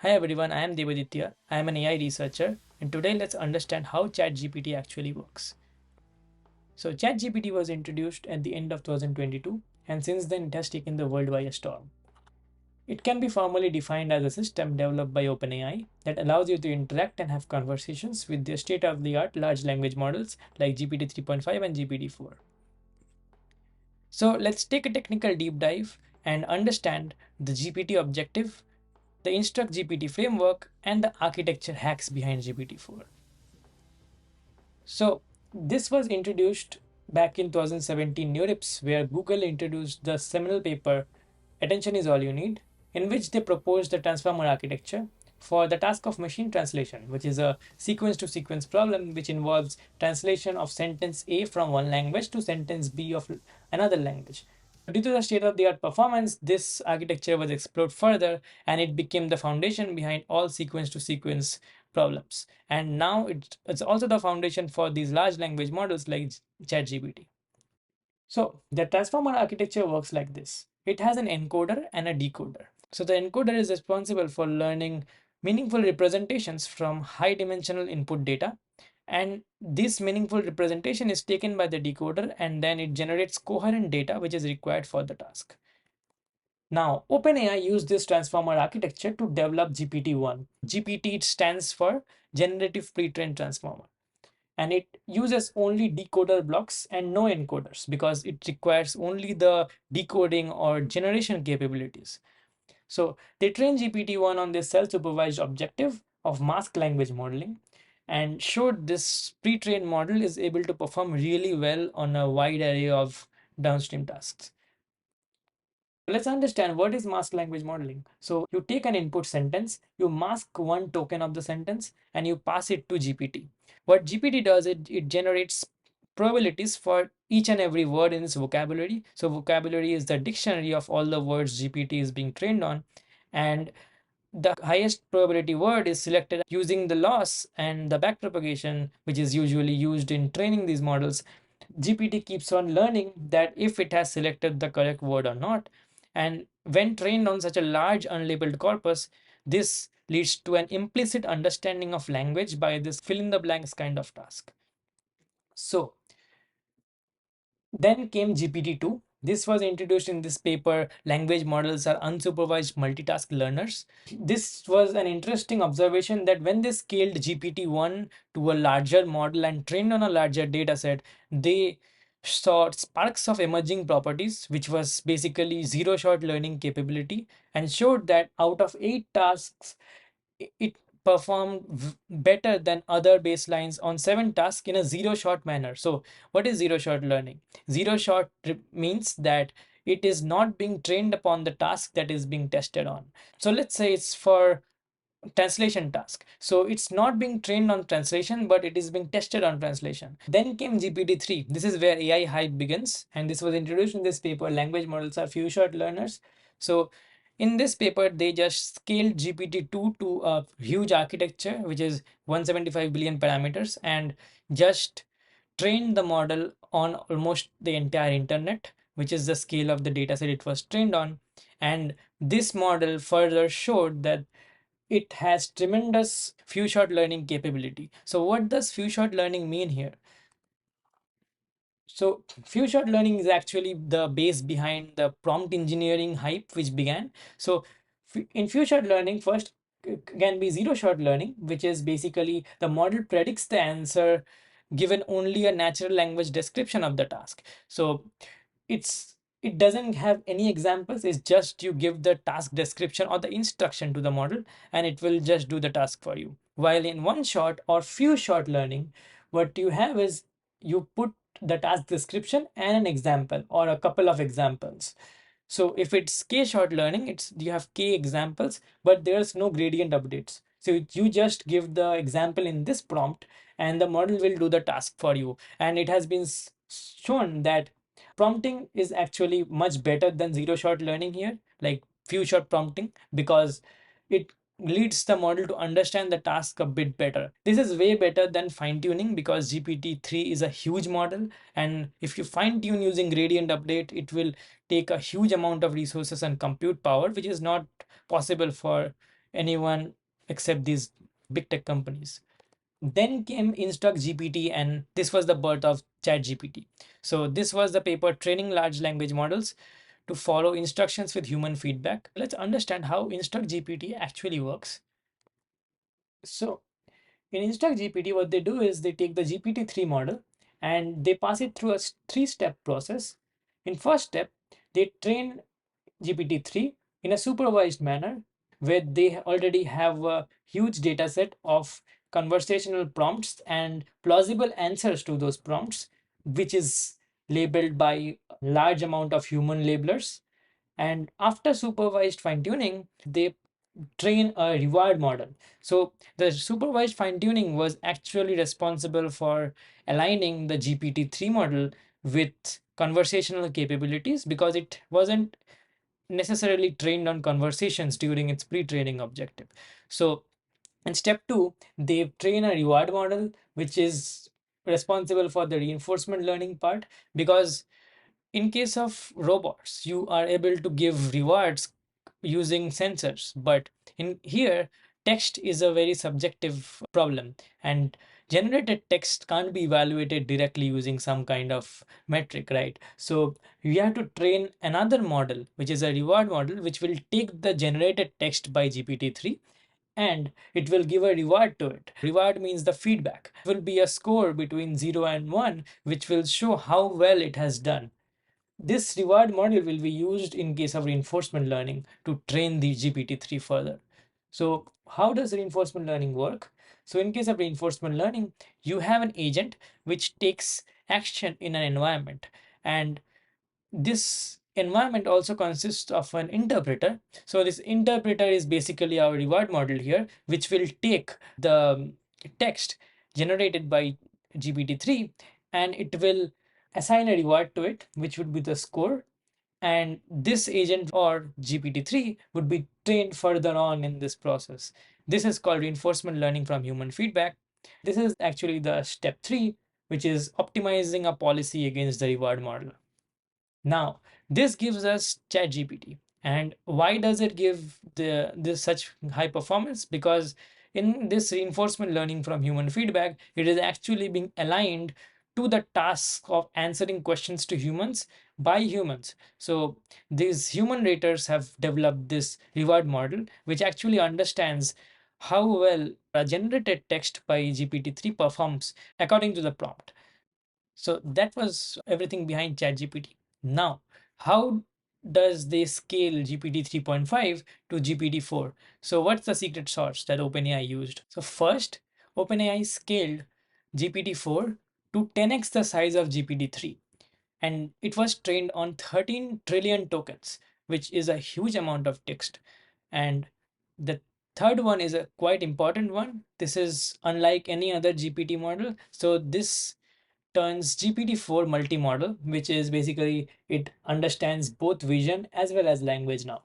Hi everyone, I am Devaditya. I am an AI researcher, and today let's understand how ChatGPT actually works. So, ChatGPT was introduced at the end of 2022, and since then it has taken the world by a storm. It can be formally defined as a system developed by OpenAI that allows you to interact and have conversations with the state of the art large language models like GPT 3.5 and GPT-4. So, let's take a technical deep dive and understand the GPT objective, the InstructGPT framework, and the architecture hacks behind GPT-4. So this was introduced back in 2017 NeurIPS, where Google introduced the seminal paper Attention is All You Need, in which they proposed the transformer architecture for the task of machine translation, which is a sequence to sequence problem which involves translation of sentence A from one language to sentence B of another language. Due to the state of the art performance, this architecture was explored further and it became the foundation behind all sequence to sequence problems. And now it's also the foundation for these large language models like ChatGPT. So the transformer architecture works like this. It has an encoder and a decoder. So the encoder is responsible for learning meaningful representations from high dimensional input data. And this meaningful representation is taken by the decoder and then it generates coherent data which is required for the task. Now, OpenAI used this transformer architecture to develop GPT-1. GPT stands for Generative Pre-trained Transformer, and it uses only decoder blocks and no encoders because it requires only the decoding or generation capabilities. So they trained GPT-1 on this self-supervised objective of masked language modeling and showed this pre-trained model is able to perform really well on a wide array of downstream tasks. Let's understand what is masked language modeling. So you take an input sentence, you mask one token of the sentence, and you pass it to GPT. What GPT does, it generates probabilities for each and every word in its vocabulary. So vocabulary is the dictionary of all the words GPT is being trained on. And the highest probability word is selected using the loss and the backpropagation, which is usually used in training these models. GPT keeps on learning that if it has selected the correct word or not. And when trained on such a large unlabeled corpus, this leads to an implicit understanding of language by this fill in the blanks kind of task. So then came GPT-2. This was introduced in this paper, Language Models Are Unsupervised Multitask Learners. This was an interesting observation that when they scaled GPT-1 to a larger model and trained on a larger data set, they saw sparks of emerging properties, which was basically zero-shot learning capability, and showed that out of 8 tasks, it performed better than other baselines on 7 tasks in a zero-shot manner. So what is zero-shot learning? Zero-shot means that it is not being trained upon the task that is being tested on. So let's say it's for translation task. So it's not being trained on translation, but it is being tested on translation. Then came GPT-3. This is where AI hype begins. And this was introduced in this paper, Language Models Are Few-Shot Learners. So in this paper, they just scaled GPT-2 to a huge architecture, which is 175 billion parameters, and just trained the model on almost the entire internet, which is the scale of the dataset it was trained on. And this model further showed that it has tremendous few shot learning capability. So what does few shot learning mean here? So few shot learning is actually the base behind the prompt engineering hype which began. So in few shot learning, first can be zero shot learning, which is basically the model predicts the answer given only a natural language description of the task. So it doesn't have any examples. It's just you give the task description or the instruction to the model and it will just do the task for you. While in one shot or few shot learning, what you have is you put the task description and an example or a couple of examples. So if it's k short learning, it's you have k examples, but there's no gradient updates. So you just give the example in this prompt and the model will do the task for you. And it has been shown that prompting is actually much better than zero shot learning here, like few shot prompting, because it leads the model to understand the task a bit better. This is way better than fine tuning because GPT-3 is a huge model. And if you fine tune using gradient update, it will take a huge amount of resources and compute power, which is not possible for anyone except these big tech companies. Then came InstructGPT, and this was the birth of ChatGPT. So this was the paper training large language models to follow instructions with human feedback. Let's understand how InstructGPT actually works. So in InstructGPT, what they do is they take the GPT-3 model and they pass it through a three-step process. In first step, they train GPT-3 in a supervised manner where they already have a huge data set of conversational prompts and plausible answers to those prompts, which is labeled by large amount of human labelers. And after supervised fine tuning, they train a reward model. So the supervised fine tuning was actually responsible for aligning the GPT-3 model with conversational capabilities because it wasn't necessarily trained on conversations during its pre-training objective. So in step two, they train a reward model, which is responsible for the reinforcement learning part, because in case of robots, you are able to give rewards using sensors, but in here, text is a very subjective problem, and generated text can't be evaluated directly using some kind of metric, right? So we have to train another model, which is a reward model, which will take the generated text by GPT-3 and it will give a reward to it. Reward means the feedback. It will be a score between 0 and 1, which will show how well it has done. This reward model will be used in case of reinforcement learning to train the GPT-3 further. So how does reinforcement learning work? So in case of reinforcement learning, you have an agent which takes action in an environment, and this environment also consists of an interpreter. So this interpreter is basically our reward model here, which will take the text generated by GPT-3 and it will assign a reward to it, which would be the score. And this agent or GPT-3 would be trained further on in this process. This is called reinforcement learning from human feedback. This is actually the step three, which is optimizing a policy against the reward model. Now, this gives us ChatGPT. And why does it give this such high performance? Because in this reinforcement learning from human feedback, it is actually being aligned to the task of answering questions to humans by humans. So these human raters have developed this reward model, which actually understands how well a generated text by GPT-3 performs according to the prompt. So that was everything behind ChatGPT. Now, how does they scale GPT 3.5 to GPT-4? So what's the secret sauce that OpenAI used? So first, OpenAI scaled GPT-4 to 10x the size of GPT-3, and it was trained on 13 trillion tokens, which is a huge amount of text. And the third one is a quite important one. This is unlike any other GPT model. So this turns GPT-4 multimodal, which is basically it understands both vision as well as language now.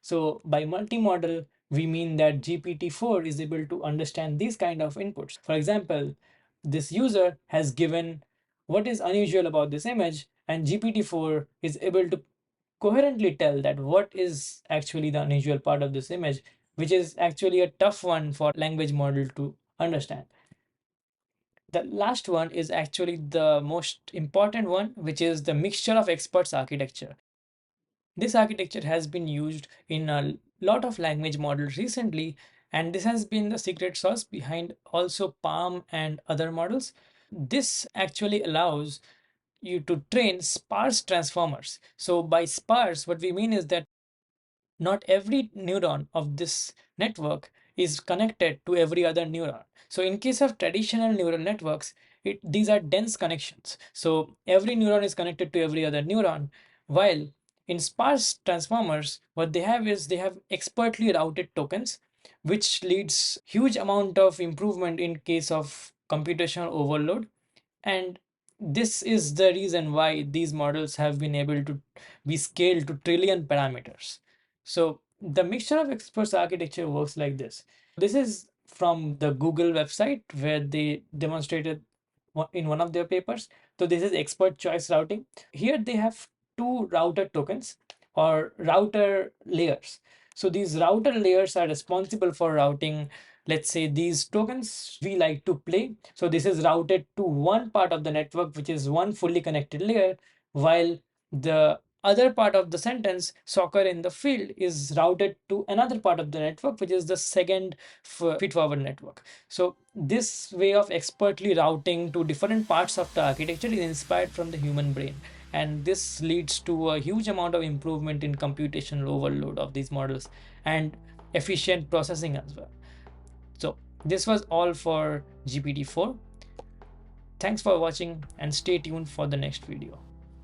So by multimodal, we mean that GPT-4 is able to understand these kind of inputs. For example, this user has given what is unusual about this image, and GPT-4 is able to coherently tell that what is actually the unusual part of this image, which is actually a tough one for language model to understand. The last one is actually the most important one, which is the mixture of experts architecture. This architecture has been used in a lot of language models recently, and this has been the secret sauce behind also Palm and other models. This actually allows you to train sparse transformers. So by sparse, what we mean is that not every neuron of this network is connected to every other neuron. So in case of traditional neural networks, these are dense connections. So every neuron is connected to every other neuron, while in sparse transformers, what they have is they have expertly routed tokens, which leads huge amount of improvement in case of computational overload. And this is the reason why these models have been able to be scaled to trillion parameters. So the mixture of experts architecture works like this. This is from the Google website where they demonstrated in one of their papers. So this is expert choice routing. Here they have two router tokens or router layers. So these router layers are responsible for routing, let's say, these tokens we like to play. So this is routed to one part of the network, which is one fully connected layer, while the other part of the sentence, soccer in the field, is routed to another part of the network, which is the second feed-forward network. So this way of expertly routing to different parts of the architecture is inspired from the human brain, and this leads to a huge amount of improvement in computational overload of these models and efficient processing as well. So this was all for GPT-4. Thanks for watching and stay tuned for the next video.